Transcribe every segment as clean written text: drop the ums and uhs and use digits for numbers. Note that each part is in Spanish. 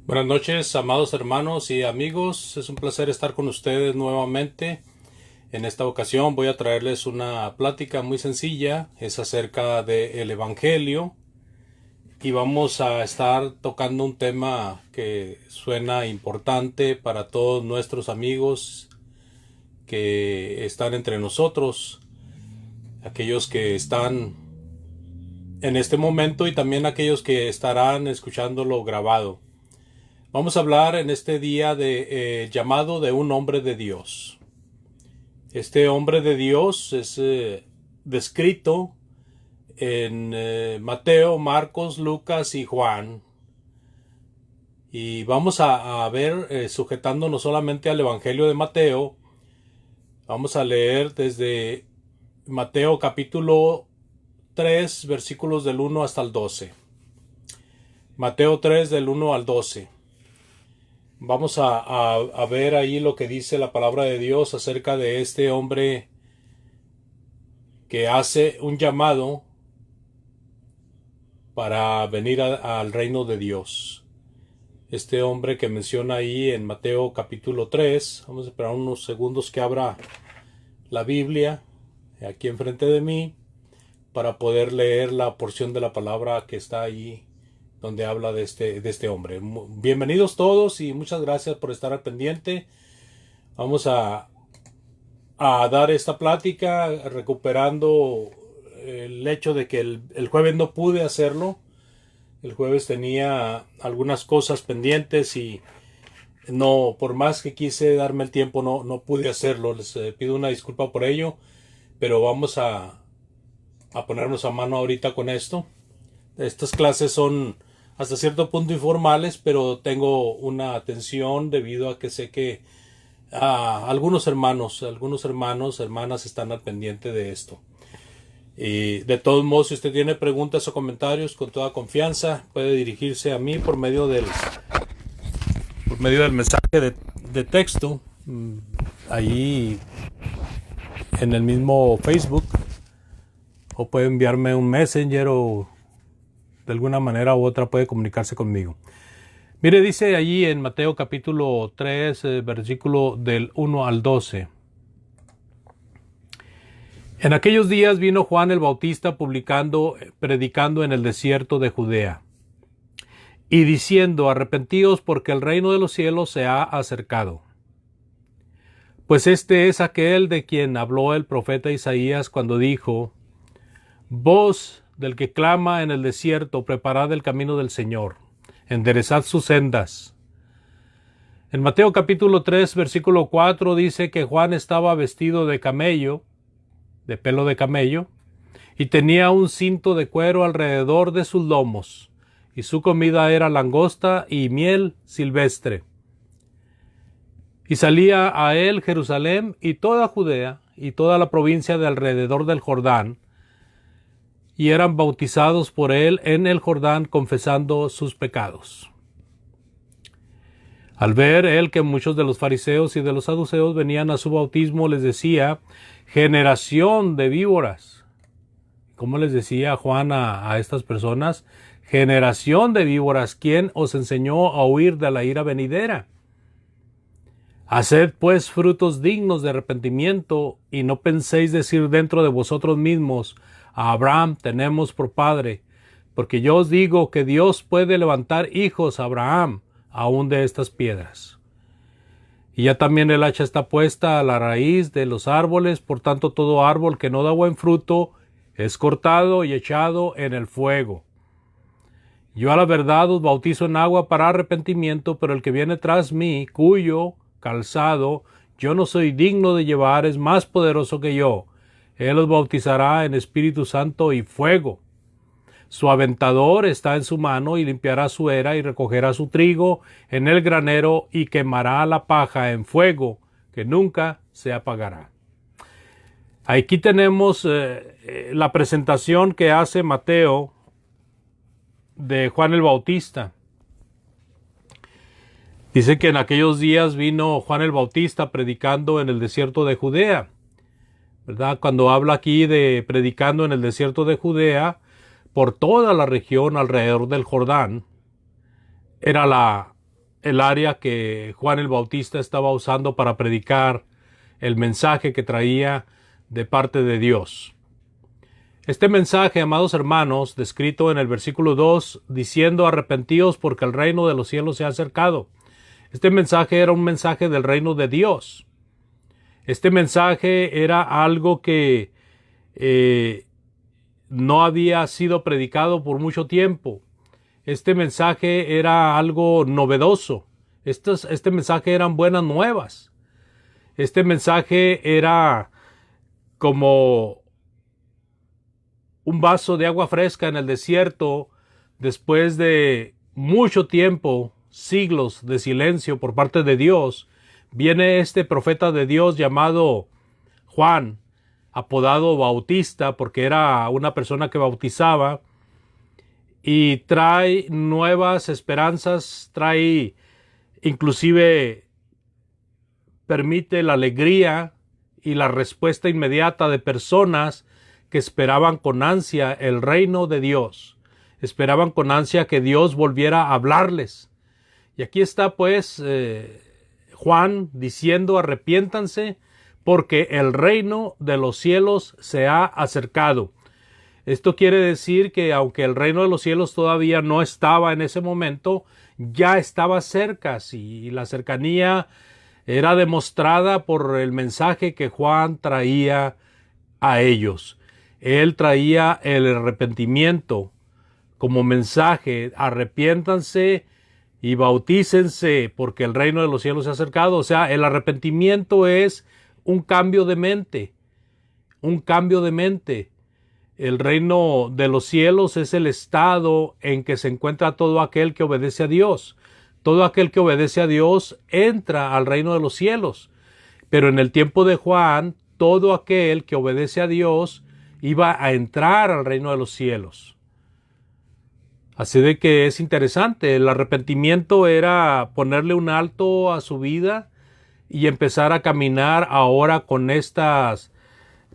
Buenas noches, amados hermanos y amigos. Es un placer estar con ustedes nuevamente. En esta ocasión voy a traerles una plática muy sencilla. Es acerca del Evangelio y vamos a estar tocando un tema que suena importante para todos nuestros amigos que están entre nosotros, aquellos que están en este momento y también aquellos que estarán escuchándolo grabado. Vamos a hablar en este día de llamado de un hombre de Dios. Este hombre de Dios es descrito en Mateo, Marcos, Lucas y Juan. Y vamos a ver, sujetándonos solamente al Evangelio de Mateo, vamos a leer desde Mateo capítulo 3, versículos del 1 hasta el 12. Mateo 3 del 1 al 12. Vamos a ver ahí lo que dice la palabra de Dios acerca de este hombre que hace un llamado para venir al reino de Dios. Este hombre que menciona ahí en Mateo capítulo 3. Vamos a esperar unos segundos que abra la Biblia aquí enfrente de mí para poder leer la porción de la palabra que está ahí donde habla de este hombre. Bienvenidos todos y muchas gracias por estar al pendiente. Vamos a dar esta plática recuperando el hecho de que el jueves no pude hacerlo. El jueves tenía algunas cosas pendientes y no, por más que quise darme el tiempo, no pude hacerlo. Les pido una disculpa por ello, pero vamos a ponernos a mano ahorita con esto. Estas clases son hasta cierto punto informales, pero tengo una atención debido a que sé que algunos hermanos, hermanas están al pendiente de esto. Y de todos modos, si usted tiene preguntas o comentarios, con toda confianza puede dirigirse a mí por medio del mensaje de texto ahí en el mismo Facebook, o puede enviarme un Messenger o de alguna manera u otra puede comunicarse conmigo. Mire, dice allí en Mateo capítulo 3, versículo del 1 al 12. En aquellos días vino Juan el Bautista predicando en el desierto de Judea, y diciendo: arrepentíos, porque el reino de los cielos se ha acercado. Pues este es aquel de quien habló el profeta Isaías cuando dijo: voz del que clama en el desierto, preparad el camino del Señor, enderezad sus sendas. En Mateo capítulo 3, versículo 4 dice que Juan estaba vestido de camello, de pelo de camello, y tenía un cinto de cuero alrededor de sus lomos, y su comida era langosta y miel silvestre. Y salía a él Jerusalén y toda Judea y toda la provincia de alrededor del Jordán, y eran bautizados por él en el Jordán, confesando sus pecados. Al ver él que muchos de los fariseos y de los saduceos venían a su bautismo, les decía: generación de víboras. ¿Cómo les decía Juan a estas personas? Generación de víboras, ¿quién os enseñó a huir de la ira venidera? Haced pues frutos dignos de arrepentimiento, y no penséis decir dentro de vosotros mismos: a Abraham tenemos por padre, porque yo os digo que Dios puede levantar hijos a Abraham aún de estas piedras. Y ya también el hacha está puesta a la raíz de los árboles, por tanto todo árbol que no da buen fruto es cortado y echado en el fuego. Yo a la verdad os bautizo en agua para arrepentimiento, pero el que viene tras mí, cuyo calzado yo no soy digno de llevar, es más poderoso que yo. Él os bautizará en Espíritu Santo y fuego. Su aventador está en su mano, y limpiará su era y recogerá su trigo en el granero, y quemará la paja en fuego que nunca se apagará. Aquí tenemos la presentación que hace Mateo de Juan el Bautista. Dice que en aquellos días vino Juan el Bautista predicando en el desierto de Judea, ¿verdad? Cuando habla aquí de predicando en el desierto de Judea, por toda la región alrededor del Jordán, era la el área que Juan el Bautista estaba usando para predicar el mensaje que traía de parte de Dios. Este mensaje, amados hermanos, descrito en el versículo 2, diciendo arrepentíos porque el reino de los cielos se ha acercado. Este mensaje era un mensaje del reino de Dios. Este mensaje era algo que no había sido predicado por mucho tiempo. Este mensaje era algo novedoso. Este mensaje eran buenas nuevas. Este mensaje era como un vaso de agua fresca en el desierto después de mucho tiempo, siglos de silencio por parte de Dios. Viene este profeta de Dios llamado Juan, apodado Bautista porque era una persona que bautizaba, y trae nuevas esperanzas, trae inclusive permite la alegría y la respuesta inmediata de personas que esperaban con ansia el reino de Dios, esperaban con ansia que Dios volviera a hablarles. Y aquí está pues Juan diciendo arrepiéntanse porque el reino de los cielos se ha acercado. Esto quiere decir que aunque el reino de los cielos todavía no estaba en ese momento, ya estaba cerca, y la cercanía era demostrada por el mensaje que Juan traía a ellos. Él traía el arrepentimiento como mensaje: arrepiéntanse y bautícense porque el reino de los cielos se ha acercado. O sea, el arrepentimiento es un cambio de mente, un cambio de mente. El reino de los cielos es el estado en que se encuentra todo aquel que obedece a Dios. Todo aquel que obedece a Dios entra al reino de los cielos. Pero en el tiempo de Juan, todo aquel que obedece a Dios iba a entrar al reino de los cielos. Así de que es interesante. El arrepentimiento era ponerle un alto a su vida y empezar a caminar ahora con estas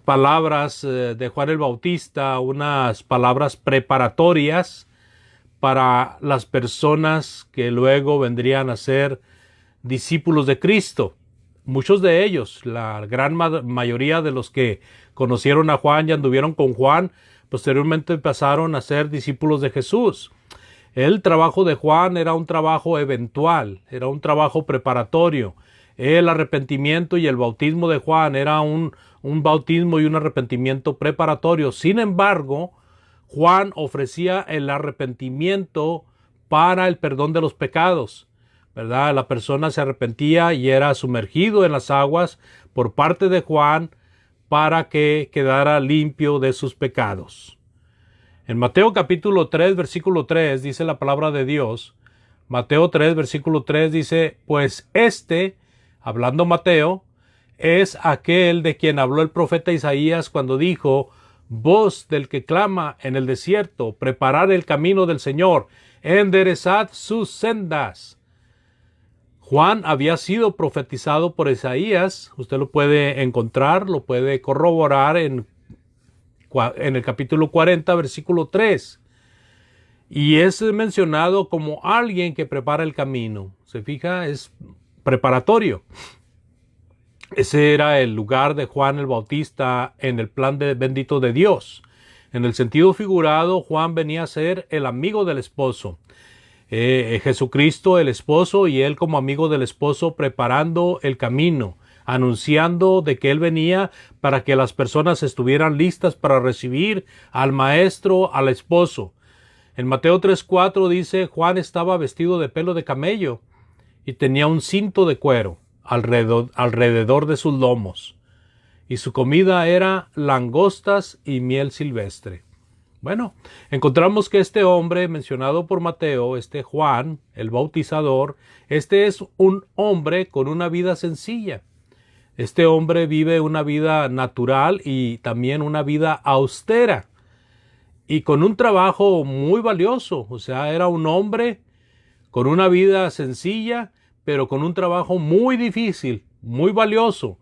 palabras de Juan el Bautista, unas palabras preparatorias para las personas que luego vendrían a ser discípulos de Cristo. Muchos de ellos, la gran mayoría de los que conocieron a Juan y anduvieron con Juan, posteriormente pasaron a ser discípulos de Jesús. El trabajo de Juan era un trabajo eventual, era un trabajo preparatorio. El arrepentimiento y el bautismo de Juan era un bautismo y un arrepentimiento preparatorio. Sin embargo, Juan ofrecía el arrepentimiento para el perdón de los pecados, ¿verdad? La persona se arrepentía y era sumergido en las aguas por parte de Juan para que quedara limpio de sus pecados. En Mateo capítulo 3, versículo 3, dice la palabra de Dios. Mateo 3, versículo 3 dice: pues hablando Mateo, es aquel de quien habló el profeta Isaías cuando dijo: voz del que clama en el desierto, preparad el camino del Señor, enderezad sus sendas. Juan había sido profetizado por Isaías. Usted lo puede encontrar, lo puede corroborar en el capítulo 40, versículo 3. Y es mencionado como alguien que prepara el camino. ¿Se fija? Es preparatorio. Ese era el lugar de Juan el Bautista en el plan bendito de Dios. En el sentido figurado, Juan venía a ser el amigo del esposo. Jesucristo el esposo, y él como amigo del esposo preparando el camino, anunciando de que él venía para que las personas estuvieran listas para recibir al maestro, al esposo. En Mateo 3:4 dice: Juan estaba vestido de pelo de camello y tenía un cinto de cuero alrededor de sus lomos, y su comida era langostas y miel silvestre. Bueno, encontramos que este hombre mencionado por Mateo, Juan, el bautizador, es un hombre con una vida sencilla. Este hombre vive una vida natural y también una vida austera, y con un trabajo muy valioso. O sea, era un hombre con una vida sencilla, pero con un trabajo muy difícil, muy valioso.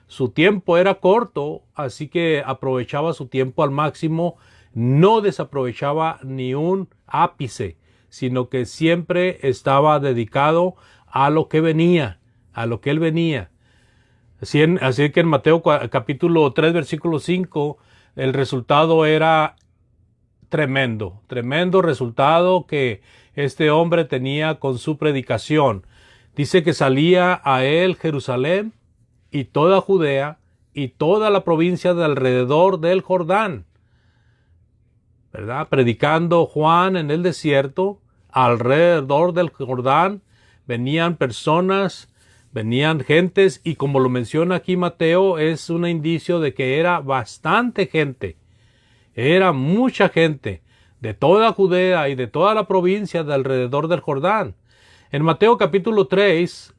Su tiempo era corto, así que aprovechaba su tiempo al máximo, no desaprovechaba ni un ápice, sino que siempre estaba dedicado a lo que venía, a lo que él venía. Así que en Mateo capítulo 3, versículo 5, el resultado era tremendo resultado que este hombre tenía con su predicación. Dice que salía a él Jerusalén y toda Judea y toda la provincia de alrededor del Jordán, ¿verdad? Predicando Juan en el desierto, alrededor del Jordán, venían personas, venían gentes, y como lo menciona aquí Mateo, es un indicio de que era bastante gente. Era mucha gente de toda Judea y de toda la provincia de alrededor del Jordán. En Mateo capítulo 3,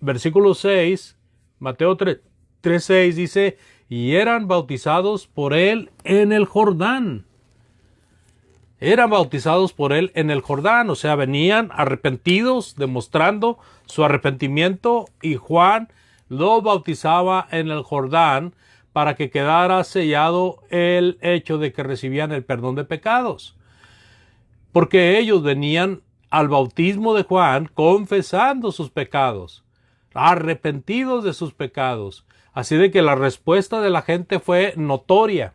versículo 6, Mateo 3:6 dice, y eran bautizados por él en el Jordán. Eran bautizados por él en el Jordán, o sea, venían arrepentidos, demostrando su arrepentimiento, y Juan lo bautizaba en el Jordán para que quedara sellado el hecho de que recibían el perdón de pecados. Porque ellos venían al bautismo de Juan confesando sus pecados, arrepentidos de sus pecados. Así de que la respuesta de la gente fue notoria.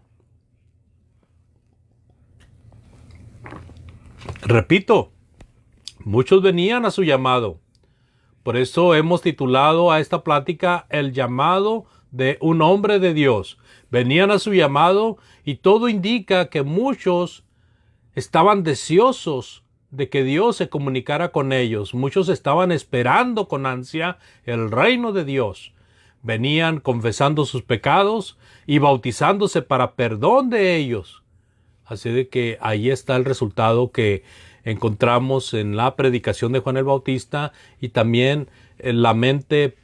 Repito, muchos venían a su llamado. Por eso hemos titulado a esta plática El llamado de un hombre de Dios. Venían a su llamado y todo indica que muchos estaban deseosos de que Dios se comunicara con ellos. Muchos estaban esperando con ansia el reino de Dios. Venían confesando sus pecados y bautizándose para perdón de ellos. Así de que ahí está el resultado que encontramos en la predicación de Juan el Bautista, y también en la mente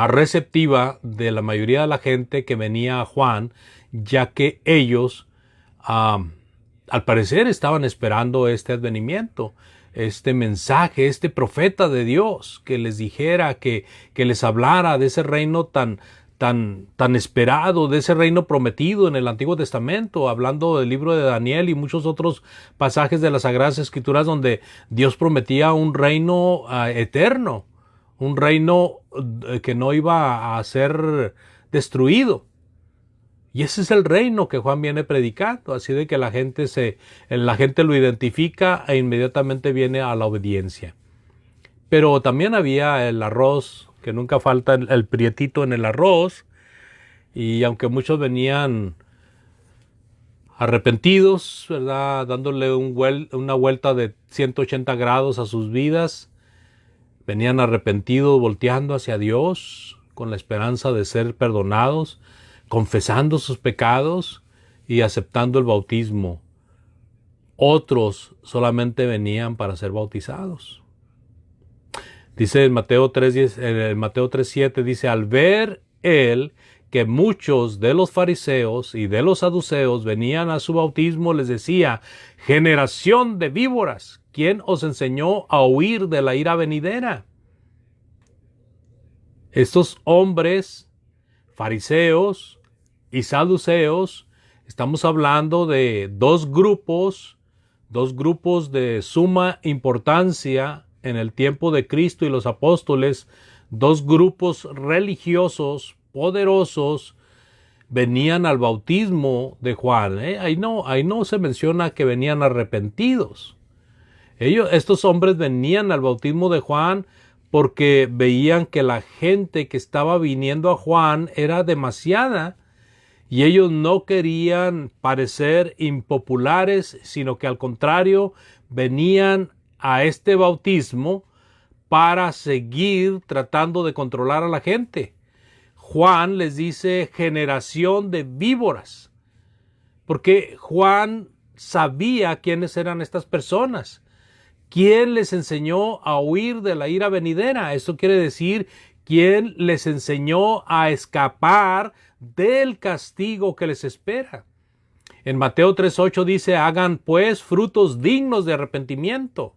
receptiva de la mayoría de la gente que venía a Juan, ya que ellos al parecer estaban esperando este advenimiento, este mensaje, este profeta de Dios que les dijera, que les hablara de ese reino tan esperado, de ese reino prometido en el Antiguo Testamento, hablando del libro de Daniel y muchos otros pasajes de las Sagradas Escrituras donde Dios prometía un reino eterno, un reino que no iba a ser destruido. Y ese es el reino que Juan viene predicando, así de que la gente lo identifica e inmediatamente viene a la obediencia. Pero también había el arroz, que nunca falta el prietito en el arroz, y aunque muchos venían arrepentidos, ¿verdad?, dándole una vuelta de 180 grados a sus vidas, venían arrepentidos, volteando hacia Dios, con la esperanza de ser perdonados, confesando sus pecados y aceptando el bautismo. Otros solamente venían para ser bautizados. Dice en Mateo 3:7, dice, al ver él que muchos de los fariseos y de los saduceos venían a su bautismo, les decía, generación de víboras, ¿quién os enseñó a huir de la ira venidera? Estos hombres, fariseos y saduceos, estamos hablando de dos grupos de suma importancia en el tiempo de Cristo y los apóstoles, dos grupos religiosos poderosos, venían al bautismo de Juan. Ahí no se menciona que venían arrepentidos. Estos hombres venían al bautismo de Juan porque veían que la gente que estaba viniendo a Juan era demasiada, y ellos no querían parecer impopulares, sino que al contrario, venían a este bautismo para seguir tratando de controlar a la gente. Juan les dice generación de víboras, porque Juan sabía quiénes eran estas personas. ¿Quién les enseñó a huir de la ira venidera? Eso quiere decir, ¿quién les enseñó a escapar del castigo que les espera? En Mateo 3:8 dice, hagan pues frutos dignos de arrepentimiento.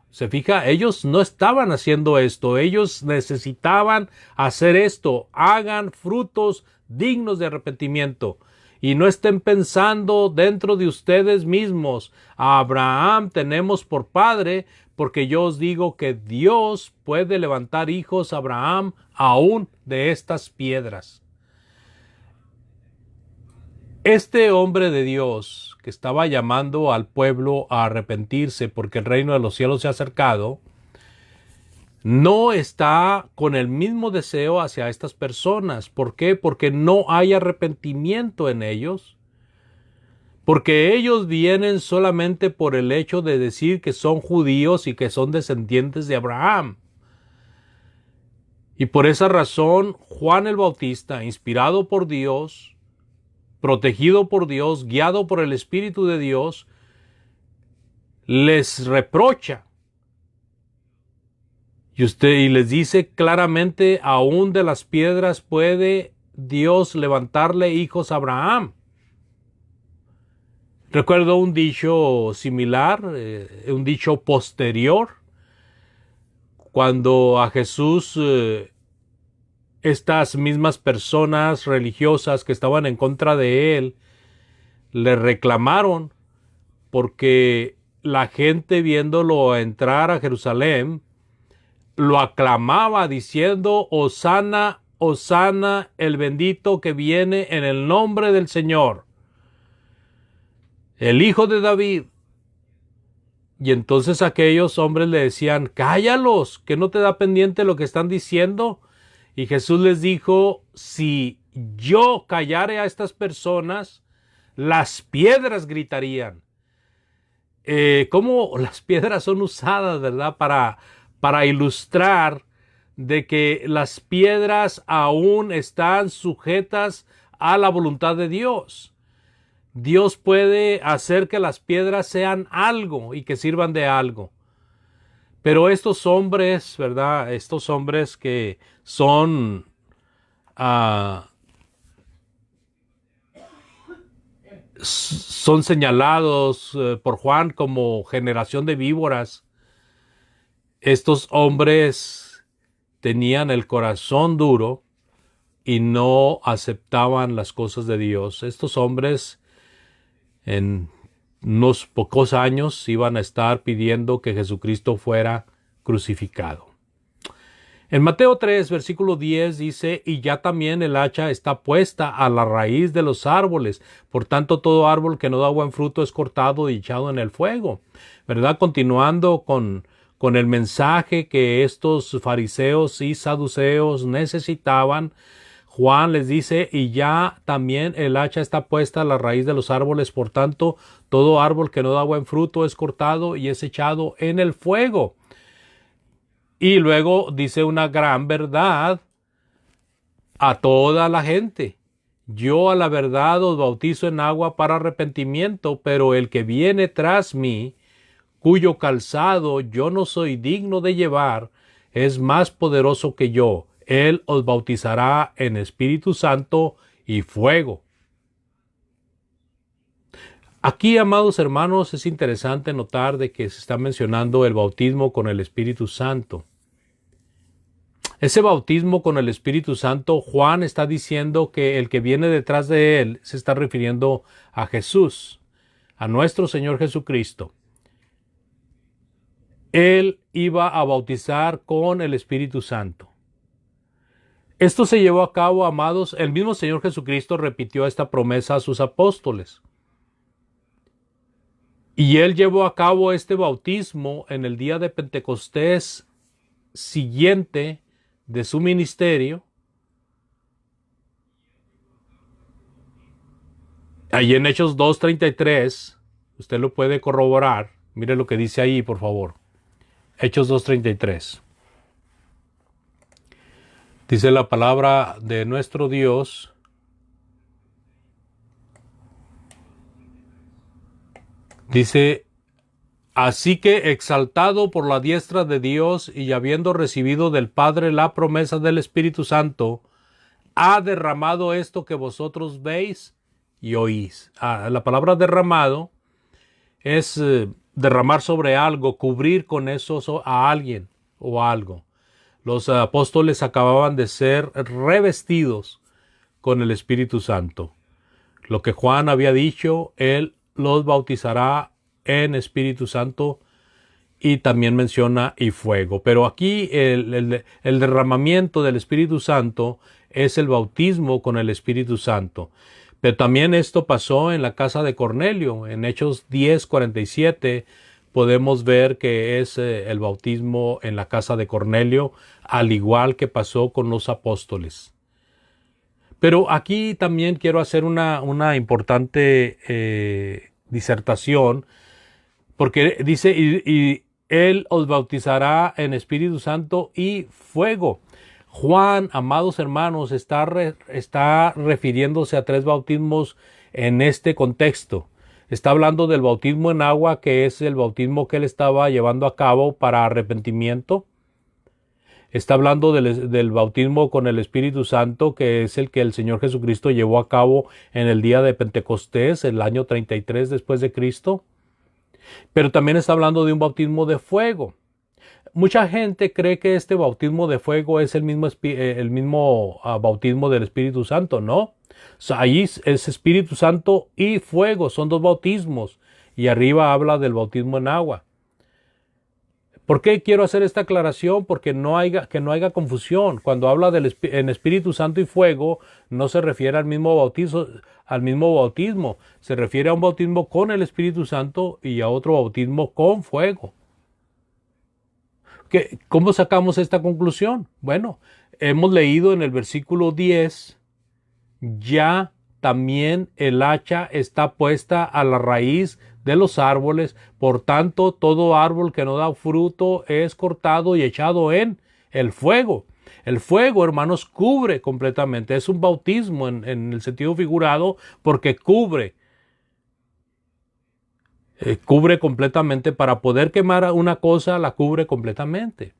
Se fija, ellos no estaban haciendo esto, ellos necesitaban hacer esto, hagan frutos dignos de arrepentimiento. y no estén pensando dentro de ustedes mismos, a Abraham tenemos por padre, porque yo os digo que Dios puede levantar hijos a Abraham aún de estas piedras. Este hombre de Dios que estaba llamando al pueblo a arrepentirse porque el reino de los cielos se ha acercado, no está con el mismo deseo hacia estas personas. ¿Por qué? Porque no hay arrepentimiento en ellos. Porque ellos vienen solamente por el hecho de decir que son judíos y que son descendientes de Abraham. Y por esa razón, Juan el Bautista, inspirado por Dios, protegido por Dios, guiado por el Espíritu de Dios, les reprocha. Y les dice claramente, aún de las piedras puede Dios levantarle hijos a Abraham. Recuerdo un dicho similar, un dicho posterior, cuando a Jesús estas mismas personas religiosas que estaban en contra de él le reclamaron porque la gente viéndolo entrar a Jerusalén lo aclamaba diciendo: Hosana, Hosana, el bendito que viene en el nombre del Señor, el Hijo de David. Y entonces aquellos hombres le decían: cállalos, que no te da pendiente lo que están diciendo. Y Jesús les dijo: si yo callare a estas personas, las piedras gritarían. ¿Cómo las piedras son usadas, verdad? Para ilustrar de que las piedras aún están sujetas a la voluntad de Dios. Dios puede hacer que las piedras sean algo y que sirvan de algo. Pero estos hombres, ¿verdad? Estos hombres que son son señalados por Juan como generación de víboras. Estos hombres tenían el corazón duro y no aceptaban las cosas de Dios. Estos hombres en unos pocos años iban a estar pidiendo que Jesucristo fuera crucificado. En Mateo 3, versículo 10 dice: y ya también el hacha está puesta a la raíz de los árboles. Por tanto, todo árbol que no da buen fruto es cortado y echado en el fuego. ¿Verdad? Continuando con el mensaje que estos fariseos y saduceos necesitaban, Juan les dice: y ya también el hacha está puesta a la raíz de los árboles. Por tanto, todo árbol que no da buen fruto es cortado y es echado en el fuego. Y luego dice una gran verdad a toda la gente: yo a la verdad os bautizo en agua para arrepentimiento, pero el que viene tras mí, cuyo calzado yo no soy digno de llevar, es más poderoso que yo. Él os bautizará en Espíritu Santo y fuego. Aquí, amados hermanos, es interesante notar de que se está mencionando el bautismo con el Espíritu Santo. Ese bautismo con el Espíritu Santo, Juan está diciendo que el que viene detrás de él se está refiriendo a Jesús, a nuestro Señor Jesucristo. Él iba a bautizar con el Espíritu Santo. Esto se llevó a cabo, amados, el mismo Señor Jesucristo repitió esta promesa a sus apóstoles. Y él llevó a cabo este bautismo en el día de Pentecostés siguiente de su ministerio. Ahí en Hechos 2:33, usted lo puede corroborar. Mire lo que dice ahí, por favor. Hechos 2:33. Dice la palabra de nuestro Dios: dice: así que, exaltado por la diestra de Dios y habiendo recibido del Padre la promesa del Espíritu Santo, ha derramado esto que vosotros veis y oís. La palabra derramado es derramar sobre algo, cubrir con eso a alguien o algo. Los apóstoles acababan de ser revestidos con el Espíritu Santo. Lo que Juan había dicho, Él los bautizará en Espíritu Santo, y también menciona y fuego. Pero aquí el derramamiento del Espíritu Santo es el bautismo con el Espíritu Santo. Pero también esto pasó en la casa de Cornelio. En Hechos 10:47 podemos ver que es el bautismo en la casa de Cornelio, al igual que pasó con los apóstoles. Pero aquí también quiero hacer una importante disertación, porque dice, y Él os bautizará en Espíritu Santo y fuego. Juan, amados hermanos, está refiriéndose a 3 bautismos en este contexto. Está hablando del bautismo en agua, que es el bautismo que él estaba llevando a cabo para arrepentimiento. Está hablando del bautismo con el Espíritu Santo, que es el que el Señor Jesucristo llevó a cabo en el día de Pentecostés, el año 33 después de Cristo. Pero también está hablando de un bautismo de fuego. Mucha gente cree que este bautismo de fuego es el mismo bautismo del Espíritu Santo, ¿no? O sea, ahí es Espíritu Santo y fuego, son 2 bautismos. Y arriba habla del bautismo en agua. ¿Por qué quiero hacer esta aclaración? Porque que no haya confusión. Cuando habla en Espíritu Santo y fuego, no se refiere al mismo bautismo. Se refiere a un bautismo con el Espíritu Santo y a otro bautismo con fuego. ¿Cómo sacamos esta conclusión? Bueno, hemos leído en el versículo 10, ya también el hacha está puesta a la raíz de los árboles, por tanto todo árbol que no da fruto es cortado y echado en el fuego. El fuego, hermanos, cubre completamente, es un bautismo en el sentido figurado, porque cubre completamente. Para poder quemar una cosa, la cubre completamente.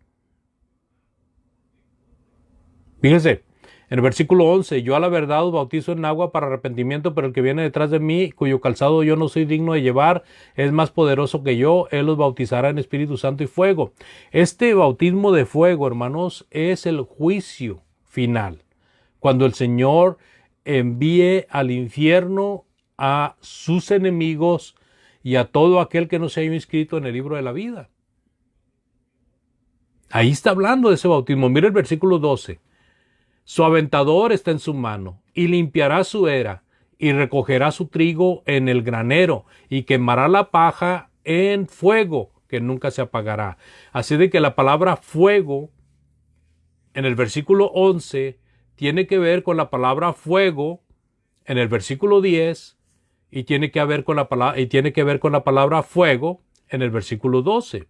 Fíjense, en el versículo 11, yo a la verdad os bautizo en agua para arrepentimiento, pero el que viene detrás de mí, cuyo calzado yo no soy digno de llevar, es más poderoso que yo, él os bautizará en Espíritu Santo y fuego. Este bautismo de fuego, hermanos, es el juicio final, cuando el Señor envíe al infierno a sus enemigos y a todo aquel que no se haya inscrito en el libro de la vida. Ahí está hablando de ese bautismo. Mira el versículo 12. Su aventador está en su mano, y limpiará su era, y recogerá su trigo en el granero, y quemará la paja en fuego, que nunca se apagará. Así de que la palabra fuego, en el versículo 11, tiene que ver con la palabra fuego, en el versículo 10, y tiene que ver con la palabra fuego, en el versículo 12.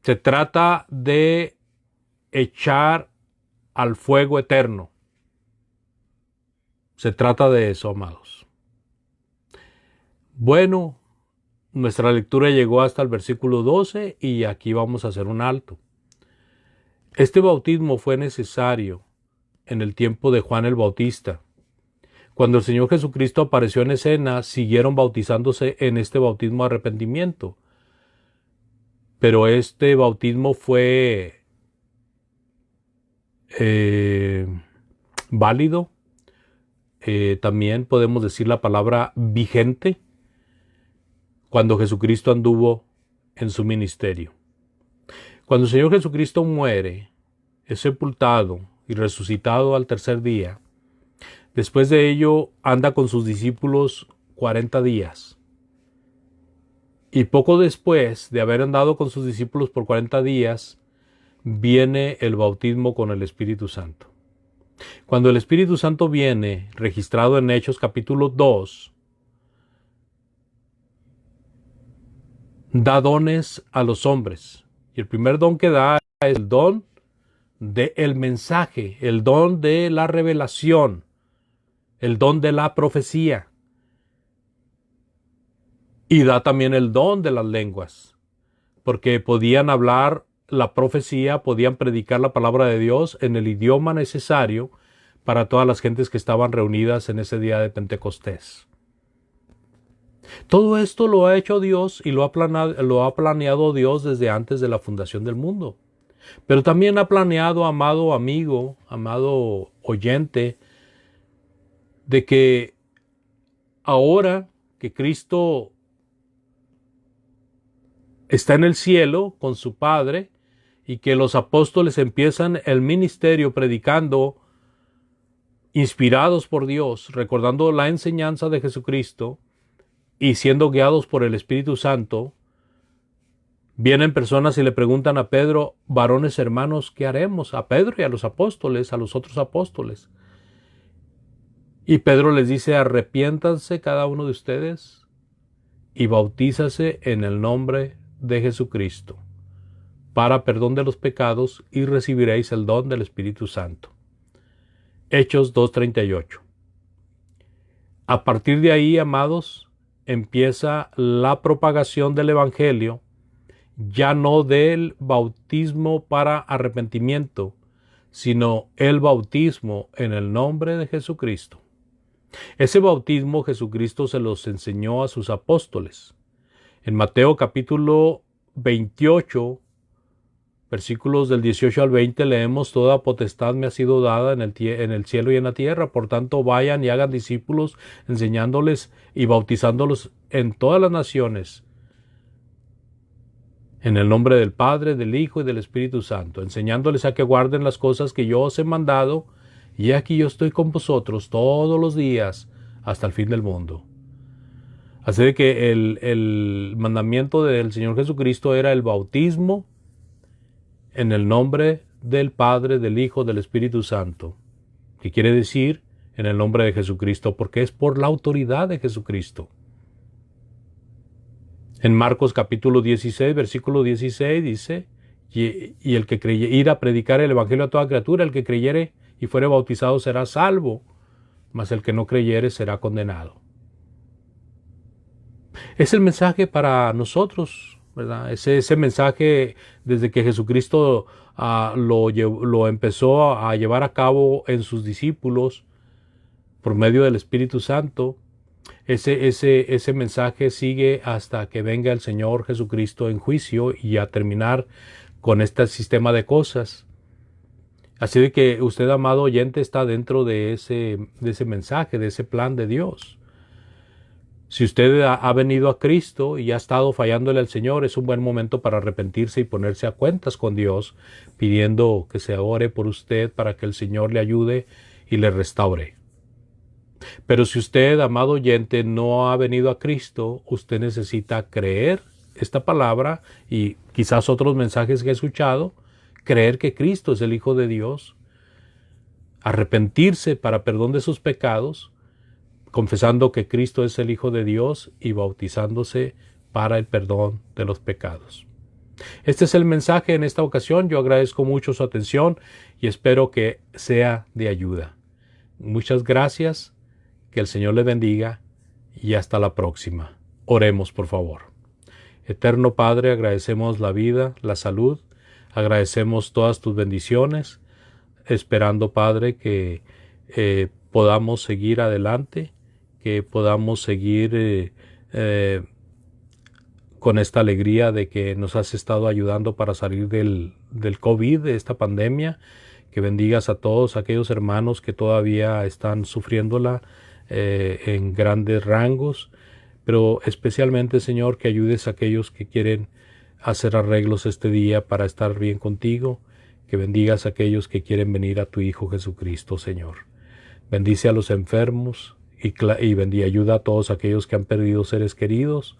Se trata de echar al fuego eterno. Se trata de eso, amados. Bueno, nuestra lectura llegó hasta el versículo 12 y aquí vamos a hacer un alto. Este bautismo fue necesario en el tiempo de Juan el Bautista. Cuando el Señor Jesucristo apareció en escena, siguieron bautizándose en este bautismo de arrepentimiento. Pero este bautismo fue válido. También podemos decir la palabra vigente cuando Jesucristo anduvo en su ministerio. Cuando el Señor Jesucristo muere, es sepultado y resucitado al tercer día. Después de ello, anda con sus discípulos 40 días. Y poco después de haber andado con sus discípulos por 40 días, viene el bautismo con el Espíritu Santo. Cuando el Espíritu Santo viene, registrado en Hechos capítulo 2, da dones a los hombres. Y el primer don que da es el don del mensaje, el don de la revelación, el don de la profecía. Y da también el don de las lenguas, porque podían hablar la profecía, podían predicar la palabra de Dios en el idioma necesario para todas las gentes que estaban reunidas en ese día de Pentecostés. Todo esto lo ha hecho Dios y lo ha planeado Dios desde antes de la fundación del mundo. Pero también ha planeado, amado amigo, amado oyente, de que ahora que Cristo está en el cielo con su Padre y que los apóstoles empiezan el ministerio predicando, inspirados por Dios, recordando la enseñanza de Jesucristo y siendo guiados por el Espíritu Santo, vienen personas y le preguntan a Pedro: varones hermanos, ¿qué haremos? A Pedro y a los apóstoles, a los otros apóstoles. Y Pedro les dice: arrepiéntanse cada uno de ustedes y bautízase en el nombre de Jesucristo para perdón de los pecados y recibiréis el don del Espíritu Santo. Hechos 2:38. A partir de ahí, amados, empieza la propagación del Evangelio, ya no del bautismo para arrepentimiento, sino el bautismo en el nombre de Jesucristo. Ese bautismo Jesucristo se los enseñó a sus apóstoles. En Mateo capítulo 28, versículos del 18 al 20, leemos: toda potestad me ha sido dada en el cielo y en la tierra, por tanto vayan y hagan discípulos, enseñándoles y bautizándolos en todas las naciones, en el nombre del Padre, del Hijo y del Espíritu Santo, enseñándoles a que guarden las cosas que yo os he mandado, y aquí yo estoy con vosotros todos los días hasta el fin del mundo. Así de que el mandamiento del Señor Jesucristo era el bautismo en el nombre del Padre, del Hijo, del Espíritu Santo, que quiere decir en el nombre de Jesucristo, porque es por la autoridad de Jesucristo. En Marcos capítulo 16, versículo 16 dice: y el que creyere, ir a predicar el evangelio a toda criatura, el que creyere y fuere bautizado será salvo, mas el que no creyere será condenado. Es el mensaje para nosotros, ¿verdad? Ese mensaje, desde que Jesucristo lo empezó a llevar a cabo en sus discípulos por medio del Espíritu Santo. Ese mensaje sigue hasta que venga el Señor Jesucristo en juicio y a terminar con este sistema de cosas. Así de que usted, amado oyente, está dentro de ese mensaje, de ese plan de Dios. Si usted ha venido a Cristo y ha estado fallándole al Señor, es un buen momento para arrepentirse y ponerse a cuentas con Dios, pidiendo que se ore por usted para que el Señor le ayude y le restaure. Pero si usted, amado oyente, no ha venido a Cristo, usted necesita creer esta palabra y quizás otros mensajes que he escuchado, creer que Cristo es el Hijo de Dios, arrepentirse para perdón de sus pecados, confesando que Cristo es el Hijo de Dios y bautizándose para el perdón de los pecados. Este es el mensaje en esta ocasión. Yo agradezco mucho su atención y espero que sea de ayuda. Muchas gracias. Que el Señor le bendiga y hasta la próxima. Oremos, por favor. Eterno Padre, agradecemos la vida, la salud, agradecemos todas tus bendiciones, esperando, Padre, que podamos seguir adelante, que podamos seguir con esta alegría de que nos has estado ayudando para salir del COVID, de esta pandemia. Que bendigas a todos aquellos hermanos que todavía están sufriéndola en grandes rangos, pero especialmente, Señor, que ayudes a aquellos que quieren hacer arreglos este día para estar bien contigo, que bendigas a aquellos que quieren venir a tu Hijo Jesucristo, Señor. Bendice a los enfermos y ayuda a todos aquellos que han perdido seres queridos.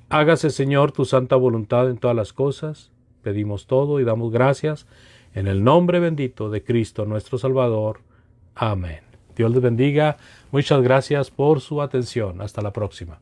Hágase, Señor, tu santa voluntad en todas las cosas. Pedimos todo y damos gracias en el nombre bendito de Cristo, nuestro Salvador. Amén. Dios les bendiga. Muchas gracias por su atención. Hasta la próxima.